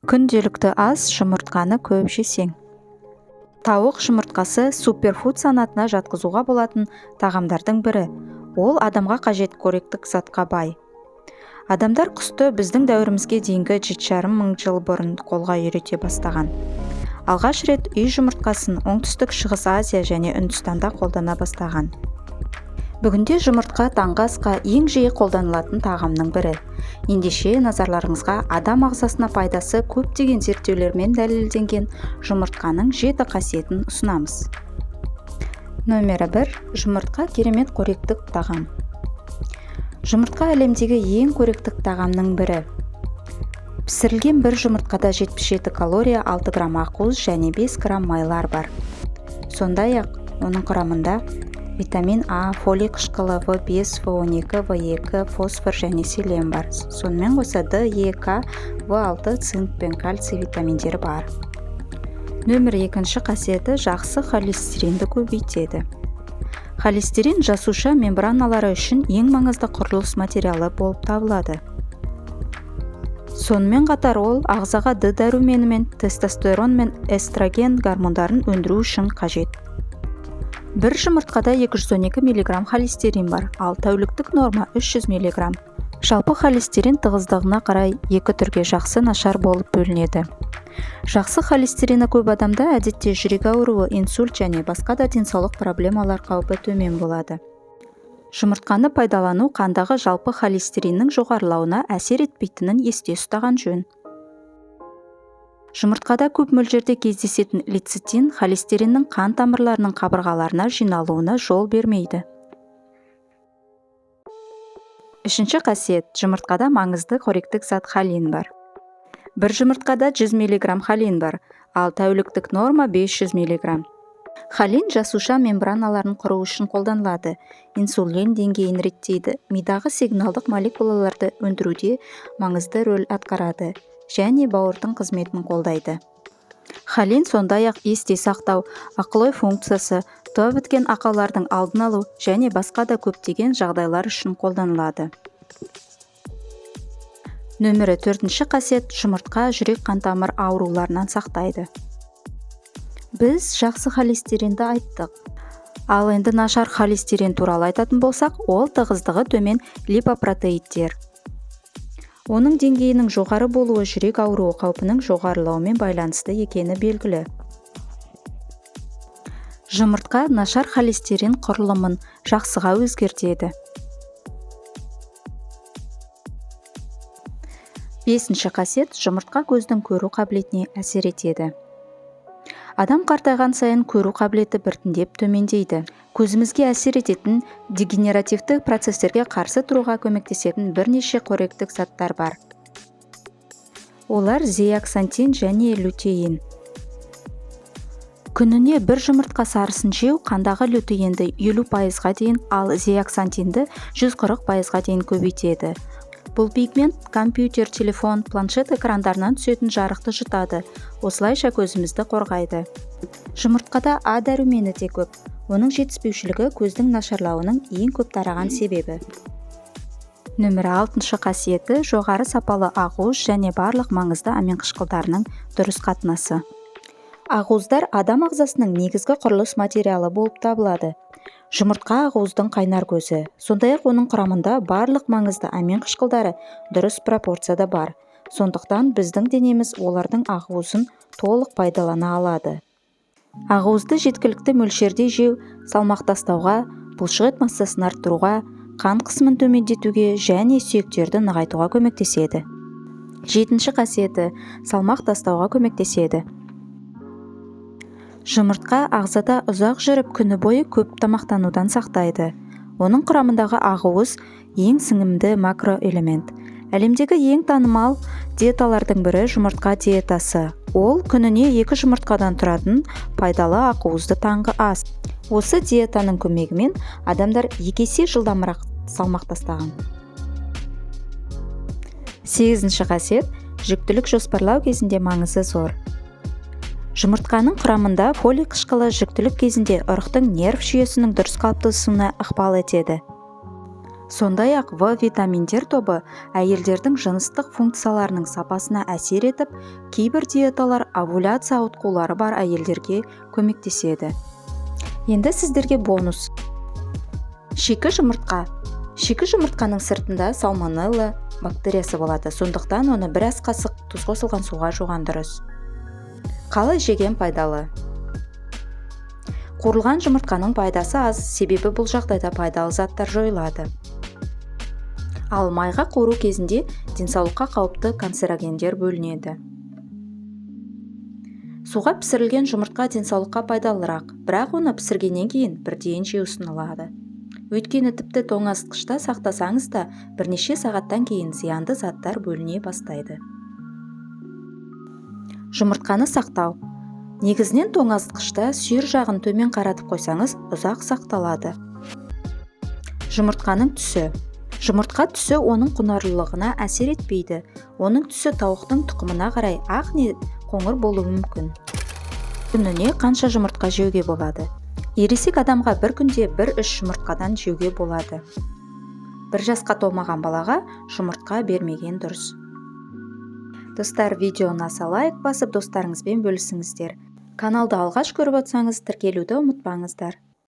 Күнделікті ас жұмыртқаны көп жесең. Тауық жұмыртқасы суперфуд санатына жатқызуға болатын тағамдардың бірі. Ол адамға қажет қоректік затқа бай. Адамдар құсты біздің дәуірімізге дейінгі 7,5 мың жыл бұрын қолға үйрете бастаған. Алғаш рет үй жұмыртқасын оңтүстік шығыс Азия және Үндістанда қолдана бастаған. Бүгінде жұмыртқа таңғы асқа ең жиі қолданылатын тағамның бірі. Ендеше назарларыңызға адам ағзасына пайдасы көптеген зерттеулермен дәлелденген жұмыртқаның 7 қасиетін ұсынамыз. Номері 1. Жұмыртқа керемет қоректік тағам. Жұмыртқа әлемдегі ең қоректік тағамның бірі. Пісірілген бір жұмыртқада 77 калория, 6 грамм ақуыз және 5 грамм майлар бар. Сондай-ақ оның құрамында витамин А, фолий қышқылы, В5, В12, В2, фосфор және селен бар. Сонымен қоса Д, Е, К, В6, цинк пен кальций витаминдері бар. Нөмір 2 қасиеті жақсы холестеринді көбейтеді. Холестерин жасуша мембраналары үшін ең маңызды құрылыс материалы болып табылады. Сонымен қатар ол ағзаға Д дәрумені мен тестостерон мен эстроген гормондарын өндіру үшін қажет. Бір жұмыртқада 212 мг холестерин бар, ал тәуліктік норма 300 мг. Жалпы холестерин тығыздығына қарай екі түрге жақсы, нашар болып бөлінеді. Жақсы холестерині көп адамда әдетте жүрек ауруы, инсульт және басқа да денсаулық проблемалар қаупі төмен болады. Жұмыртқаны пайдалану қандағы жалпы холестериннің жоғарылауына әсер етпейтінін есте ұстаған жөн. Жұмыртқада көп мөлшерде кездесетін лецитин холестериннің қан тамырларының қабырғаларына жиналуына жол бермейді. 3 қасиет. Жұмыртқада маңызды қоректік зат холин бар. Бір жұмыртқада 100 мг холин бар, ал тәуліктік норма 500 мг. Холин жасуша мембраналарын құру үшін қолданылады. Инсулин деңгейін реттейді, мидағы сигналдық молекулаларды өндіруде маңызды рөл атқарады және бауырдың қызметін қолдайды. Холин сондай-ақ есте сақтау, ақыл-ой функциясы, туа біткен ақаулардың алдын алу және басқа да көптеген жағдайлар үшін қолданылады. Нөмірі 4 қасиет. Жұмыртқа жүрек қан-тамыр ауруларынан сақтайды. Біз жақсы холестеринді айттық. Ал енді нашар холестерин туралы айтатын болсақ, ол тығыздығы төмен липопротеидтер. Оның деңгейінің жоғары болуы жүрек ауруы қаупінің жоғарылауымен байланысты екені белгілі. Жұмыртқа нашар холестерин құрылымын жақсыға өзгертеді. 5 қасиет. Жұмыртқа көздің көру қабілетіне әсер етеді. Адам қартайған сайын көру қабілеті біртіндеп төмендейді. Көзімізге әсер ететін дегенеративті процестерге қарсы тұруға көмектесетін бірнеше қоректік заттар бар. Олар зеаксантин және лютеин. Күніне бір жұмыртқа сарысын жеу қандағы лютеинді 50%-ға дейін, ал зеаксантинді 140%-ға дейін көбейтеді. Бұл пигмент компьютер, телефон, планшет экрандарынан түсетін жарықты жұтады. Осылайша көзімізді қорғайды. Жұмыртқада А дәрумені де көп. Оның жетіспеушілігі көздің нашарлауының ең көп тараған себебі. Нөмірі 6 қасиеті. Жоғары сапалы ақуыз және барлық маңызды амин қышқылдарының дұрыс қатынасы. Ақуыздар адам ағзасының негізгі құрылыс материалы болып табылады. Жұмыртқа ақуыздың қайнар көзі. Сондай-ақ оның құрамында барлық маңызды амин қышқылдары дұрыс пропорцияда бар. Сондықтан біздің денеміз олардың ақуызын толық пайдалана алады. Ақуызды жеткілікті мөлшерде жеу салмақ тастауға, бұлшық ет массасын арттыруға, қан қысымын төмендетуге және сүйектерді нығайтуға көмектеседі. 7 қасиеті. Салмақ тастауға көмектеседі. Жұмыртқа ағзада ұзақ жүріп күні бойы көп тамақтанудан сақтайды. Оның құрамындағы ақуыз ең сіңімді макроэлемент. Әлемдегі ең танымал диеталардың бірі жұмыртқа диетасы. Ол күніне 2 жұмыртқадан тұратын пайдалы ақуызды таңғы ас. Осы диетаның көмегімен адамдар 2 есе жылдамырақ салмақ тастаған. 8 қасиет. Жүктілік жоспарлау кезінде маңызы зор. Жұмыртқаның құрамында фолий қышқылы жүктілік кезінде ұрықтың нерв жүйесінің дұрыс қалыптасуына ықпал етеді. Сондай-ақ В витаминдер тобы әйелдердің жыныстық функцияларының сапасына әсер етіп, кейбір диеталар овуляция ауытқулары бар әйелдерге көмектеседі. Енді сіздерге бонус. Шикі жұмыртқа. Шикі жұмыртқаның сыртында сальмонелла бактериясы болады, сондықтан оны бір ас қасық тұз қосылған суға жуған дұрыс. Қалай жеген пайдалы? Қуырылған жұмыртқаның пайдасы аз, себебі бұл жағдайда пайдалы заттар жойылады. Ал майға қуыру кезінде денсаулыққа қауіпті канцерогендер бөлінеді. Суға пісірілген жұмыртқа денсаулыққа пайдалырақ, бірақ оны пісіргеннен кейін бірден жеу ұсынылады. Өйткені тіпті тоңазытқышта сақтасаңыз да бірнеше сағаттан кейін зиянды заттар бөліне бастайды. Жұмыртқаны сақтау. Негізінен тоңазытқышта сүйір жағын төмен қаратып қойсаңыз, ұзақ сақталады. Жұмыртқаның түсі. Жұмыртқа түсі оның құнарлылығына әсер етпейді. Оның түсі тауықтың тұқымына қарай ақ не қоңыр болуы мүмкін. Күніне қанша жұмыртқа жеуге болады? Ересек адамға бір күнде 1-3 жұмыртқадан жеуге болады. 1 жасқа толмаған балаға жұмыртқа бермеген дұрыс. Достар, видеоны аса лайк басып, достарыңызбен бөлісіңіздер. Каналды алғаш көріп отырсаңыз, тіркелуді ұмытпаңыздар.